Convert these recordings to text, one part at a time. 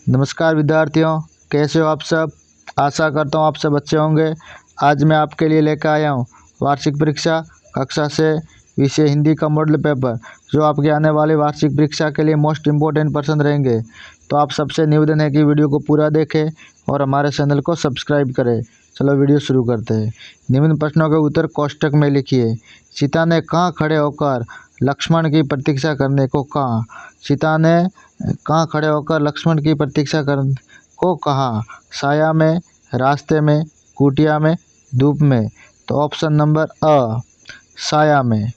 नमस्कार विद्यार्थियों, कैसे हो आप सब। आशा करता हूँ आप सब अच्छे होंगे। आज मैं आपके लिए लेकर आया हूँ वार्षिक परीक्षा कक्षा से विषय हिंदी का मॉडल पेपर, जो आपके आने वाले वार्षिक परीक्षा के लिए मोस्ट इम्पोर्टेंट प्रश्न रहेंगे। तो आप सबसे निवेदन है कि वीडियो को पूरा देखें और हमारे चैनल को सब्सक्राइब करें। चलो वीडियो शुरू करते हैं। निम्न प्रश्नों के उत्तर कोष्टक में लिखिए। सीता ने कहाँ खड़े होकर लक्ष्मण की प्रतीक्षा करने को कहा। सीता ने कहाँ खड़े होकर लक्ष्मण की प्रतीक्षा करने को कहा। साया में, रास्ते में, कुटिया में, धूप में। तो ऑप्शन नंबर अ, साया में।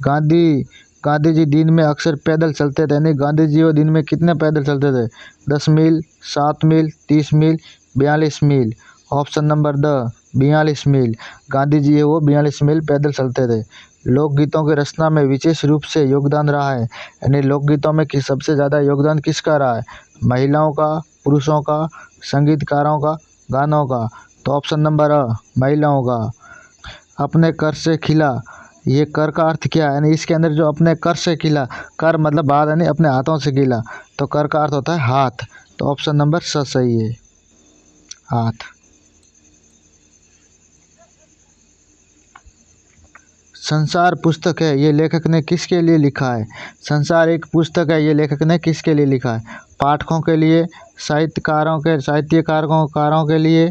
गांधी जी दिन में अक्सर पैदल चलते थे। यानी गांधी जी वो दिन में कितने पैदल चलते थे? 10 मील, 7 मील, 30 मील, 42 मील। ऑप्शन नंबर द, 42 मील। गांधी जी है वो 42 मील पैदल चलते थे। लोकगीतों की रचना में विशेष रूप से योगदान रहा है। यानी लोकगीतों में सबसे ज़्यादा योगदान किसका रहा है? महिलाओं का, पुरुषों का, संगीतकारों का, गानों का। तो ऑप्शन नंबर अ, महिलाओं का। अपने कर से खिला, ये कर का अर्थ क्या है? यानी इसके अंदर जो अपने कर से खिला, कर मतलब हाथ, यानी अपने हाथों से खिला, तो कर का अर्थ होता है हाथ। तो ऑप्शन नंबर स सही है, हाथ। संसार पुस्तक है, ये लेखक ने किसके लिए लिखा है? संसार एक पुस्तक है, ये लेखक ने किसके लिए लिखा है? पाठकों के लिए, साहित्यकारों के लिए,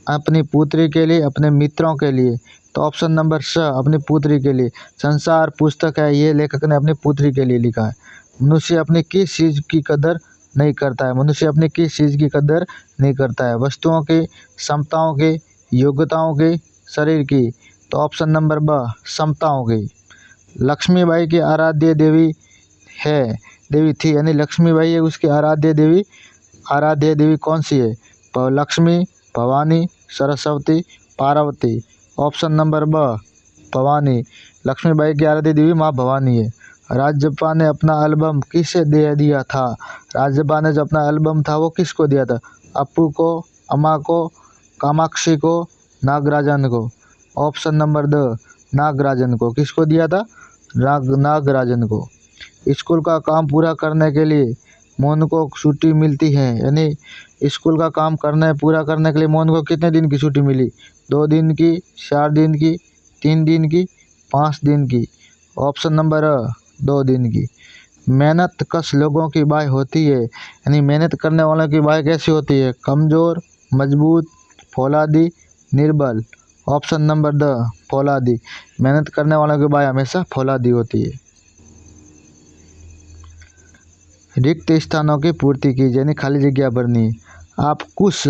अपनी पुत्री के लिए, अपने मित्रों के लिए। तो ऑप्शन नंबर स, अपनी पुत्री के लिए। संसार पुस्तक है, ये लेखक ने अपनी पुत्री के लिए लिखा है। मनुष्य अपनी किस चीज़ की कदर नहीं करता है? मनुष्य अपनी किस चीज़ की कदर नहीं करता है? वस्तुओं की, क्षमताओं की, योग्यताओं की, शरीर की। तो ऑप्शन नंबर ब, समताओं की। लक्ष्मीबाई की आराध्य देवी है, देवी थी, यानी लक्ष्मीबाई है उसकी आराध्य देवी कौन सी है? लक्ष्मी, भवानी, सरस्वती, पार्वती। ऑप्शन नंबर ब, भवानी। लक्ष्मीबाई की आराध्य देवी माँ भवानी है। राज्यपाल ने अपना एल्बम किसे दे दिया था? राज्यपाल ने जो अपना एल्बम था वो किसको दिया था? अप्पू को, अम्मा को, कामाक्षी को, नागराजन को। ऑप्शन नंबर द, नागराजन को। किसको दिया था? नागराजन को। स्कूल का काम पूरा करने के लिए मोहन को छुट्टी मिलती है। यानी स्कूल का काम पूरा करने के लिए मोहन को कितने दिन की छुट्टी मिली? 2 दिन की, 4 दिन की, 3 दिन की, 5 दिन की। ऑप्शन नंबर अ, 2 दिन की। मेहनत कश लोगों की बाह होती है, यानी मेहनत करने वालों की बाह कैसी होती है? कमज़ोर, मजबूत, फौलादी, निर्बल। ऑप्शन नंबर द, फौलादी। मेहनत करने वालों की बाह हमेशा फौलादी होती है। रिक्त स्थानों की पूर्ति कीजिए, यानी खाली जगह भरनी। आप कुछ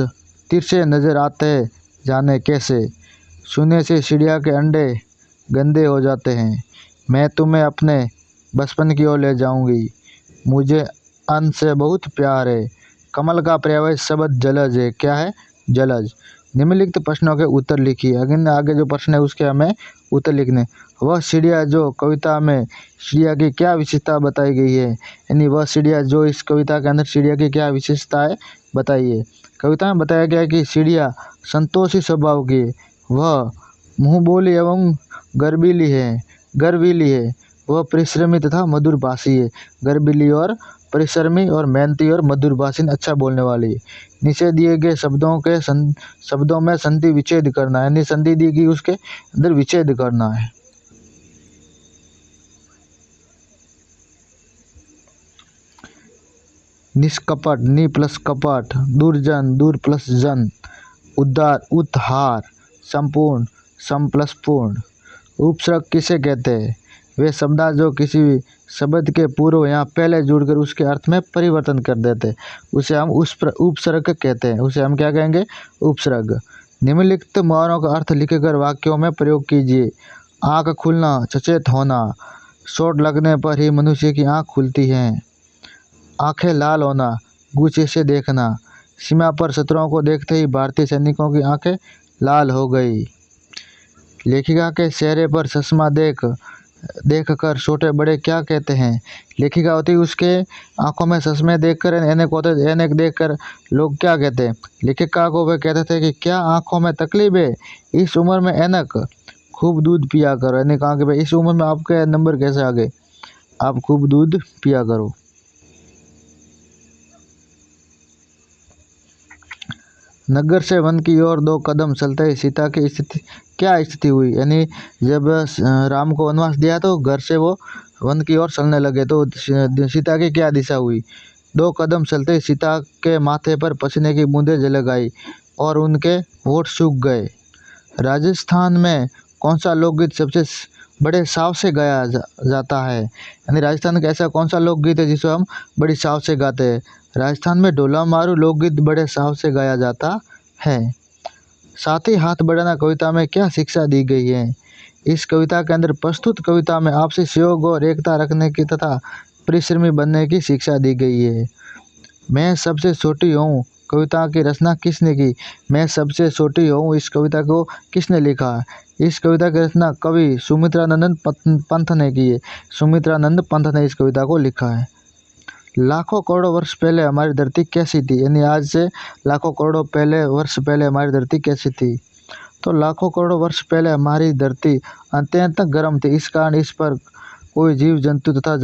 तिरछे नज़र आते हैं, जाने कैसे? सोने से चिड़िया के अंडे गंदे हो जाते हैं। मैं तुम्हें अपने बचपन की ओर ले जाऊंगी। मुझे अन्न से बहुत प्यार है। कमल का पर्यायवाची शब्द जलज है। क्या है? जलज। निम्नलिखित प्रश्नों के उत्तर लिखिए। अगले आगे जो प्रश्न है उसके हमें उत्तर लिखने। वह चिड़िया जो कविता में चिड़िया की क्या विशेषता बताई गई है? यानी वह चिड़िया जो इस कविता के अंदर चिड़िया की क्या विशेषता है बताइए। कविता में बताया गया है कि चिड़िया संतोषी स्वभाव की, वह मुँह बोली एवं गर्वीली है। वह परिश्रमी तथा मधुरभाषी है। गर्वीली और परिश्रमी और मेहनती और मधुरभाषी, अच्छा बोलने वाली। नीचे दिए गए शब्दों में संधि विच्छेद करना है, यानी संधि दी गई उसके अंदर विच्छेद करना है। निष्कपट, नि प्लस कपट। दुर्जन, दूर प्लस जन। उदार, उद्धार। संपूर्ण, सम प्लस पूर्ण। उपसर्ग किसे कहते हैं? वे शब्द जो किसी शब्द के पूर्व या पहले जुड़कर उसके अर्थ में परिवर्तन कर देते, उसे हम उपसर्ग कहते हैं। उसे हम क्या कहेंगे? उपसर्ग। निम्नलिखित मुहावरों का अर्थ लिखकर वाक्यों में प्रयोग कीजिए। आँख खुलना, सचेत होना। चोट लगने पर ही मनुष्य की आँख खुलती है। आंखें लाल होना, गुस्से से देखना। सीमा पर शत्रुओं को देखते ही भारतीय सैनिकों की आंखें लाल हो गई। लेखिका के चेहरे पर चश्मा देखकर छोटे बड़े क्या कहते हैं? लेखिका होती है, उसके आंखों में चश्मे देखकर, ऐनक देखकर लोग क्या कहते हैं? लेखिका को वे कहते थे कि क्या आंखों में तकलीफ है? इस उम्र में ऐनक, खूब दूध पिया करो। यानी कहा कि भाई इस उम्र में आपके नंबर कैसे आ गए? आप खूब दूध पिया करो। नगर से वन की ओर 2 कदम चलते ही सीता की क्या स्थिति हुई, यानी जब राम को वनवास दिया तो घर से वो वन की ओर चलने लगे तो सीता की क्या दिशा हुई। 2 कदम चलते ही सीता के माथे पर पसीने की बूंदें झलक आई और उनके होठ सूख गए। राजस्थान में कौन सा लोकगीत सबसे बड़े चाव से गाया जाता है, यानी राजस्थान का ऐसा कौन सा लोकगीत है जिसे हम बड़ी चाव से गाते हैं। राजस्थान में ढोला मारू लोकगीत बड़े चाव से गाया जाता है। साथ ही हाथ बढ़ाना कविता में क्या शिक्षा दी गई है। इस कविता के अंदर प्रस्तुत कविता में आपसी सहयोग और एकता रखने की तथा परिश्रमी बनने की शिक्षा दी गई है। मैं सबसे छोटी हूँ कविता की रचना किसने की। मैं सबसे छोटी हूँ इस कविता को किसने लिखा। इस कविता की रचना कवि सुमित्रानंद पंत ने की है। सुमित्रानंद पंत ने इस कविता को लिखा है। लाखों करोड़ों वर्ष पहले हमारी धरती कैसी थी, यानी आज से लाखों करोड़ों वर्ष पहले हमारी धरती कैसी थी। तो लाखों करोड़ों वर्ष पहले हमारी धरती अत्यंत गर्म थी। इस कारण इस पर कोई जीव जंतु तथा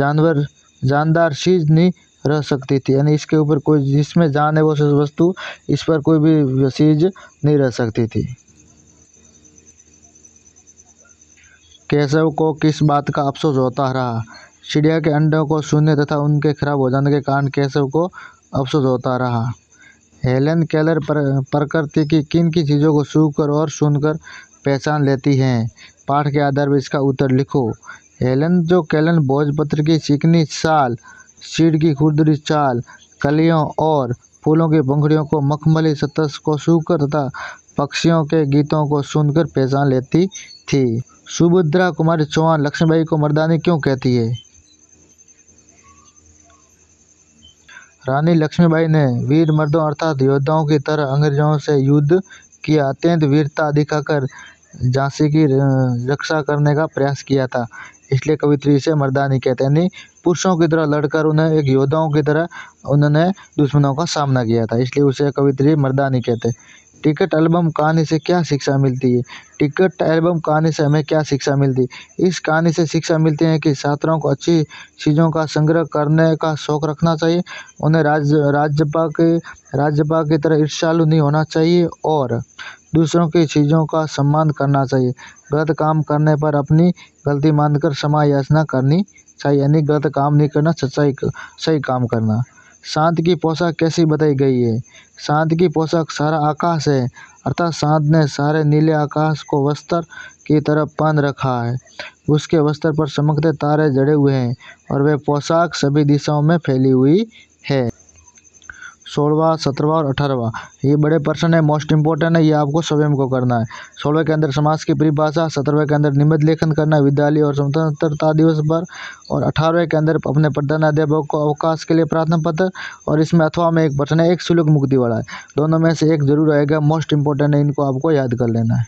जानदार चीज नहीं रह सकती थी, यानी इसके ऊपर कोई जिसमें जान है वो वस्तु इस पर कोई भी चीज नहीं रह सकती थी। केशव को किस बात का अफसोस होता रहा। चिड़िया के अंडों को शून्य तथा उनके खराब हो जाने के कारण केशव को अफसोस होता रहा। हेलेन केलर प्रकृति की किन की चीज़ों को छूकर और सुनकर पहचान लेती हैं। पाठ के आधार पर इसका उत्तर लिखो। हेलेन केलन भोजपत्र की चिकनी छाल, सीड की खुरदरी चाल, कलियों और फूलों की पंखुड़ियों को, मखमली सतह को छूकर तथा पक्षियों के गीतों को सुनकर पहचान लेती थी। सुभद्रा कुमारी चौहान लक्ष्मीबाई को मर्दानी क्यों कहती है। रानी लक्ष्मीबाई ने वीर मर्दों अर्थात योद्धाओं की तरह अंग्रेजों से युद्ध किया, अत्यंत वीरता दिखाकर झांसी की रक्षा करने का प्रयास किया था, इसलिए कवित्री से मर्दानी कहते हैं। यानी पुरुषों की तरह लड़कर उन्हें एक योद्धाओं की तरह उन्होंने दुश्मनों का सामना किया था, इसलिए उसे कवित्री मर्दानी कहते हैं। टिकट एल्बम कहानी से क्या शिक्षा मिलती है। टिकट एल्बम कहानी से हमें क्या शिक्षा मिलती है। इस कहानी से शिक्षा मिलती है कि छात्रों को अच्छी चीज़ों का संग्रह करने का शौक़ रखना चाहिए, उन्हें राज्यपाल की तरह ईर्ष्यालु नहीं होना चाहिए और दूसरों की चीज़ों का सम्मान करना चाहिए। गलत काम करने पर अपनी गलती मानकर क्षमा याचना करनी चाहिए, यानी गलत काम नहीं करना, सही काम करना। चाँद की पोशाक कैसी बताई गई है। चाँद की पोशाक सारा आकाश है, अर्थात चाँद ने सारे नीले आकाश को वस्त्र की तरह पहन रखा है। उसके वस्त्र पर चमकते तारे जड़े हुए हैं और वह पोशाक सभी दिशाओं में फैली हुई है। 16वां, 17वां और 18वां ये बड़े प्रश्न है, मोस्ट इंपॉर्टेंट है, ये आपको स्वयं को करना है। 16वें के अंदर समाज की परिभाषा, 17वें के अंदर निबंध लेखन करना विद्यालय और स्वतंत्रता दिवस पर, और 18वें के अंदर अपने प्रधानाध्यापक को अवकाश के लिए प्रार्थना पत्र, और इसमें अथवा में एक प्रश्न है, एक शुल्क मुक्ति वाला है। दोनों में से एक जरूर आएगा, मोस्ट इंपॉर्टेंट है, इनको आपको याद कर लेना है।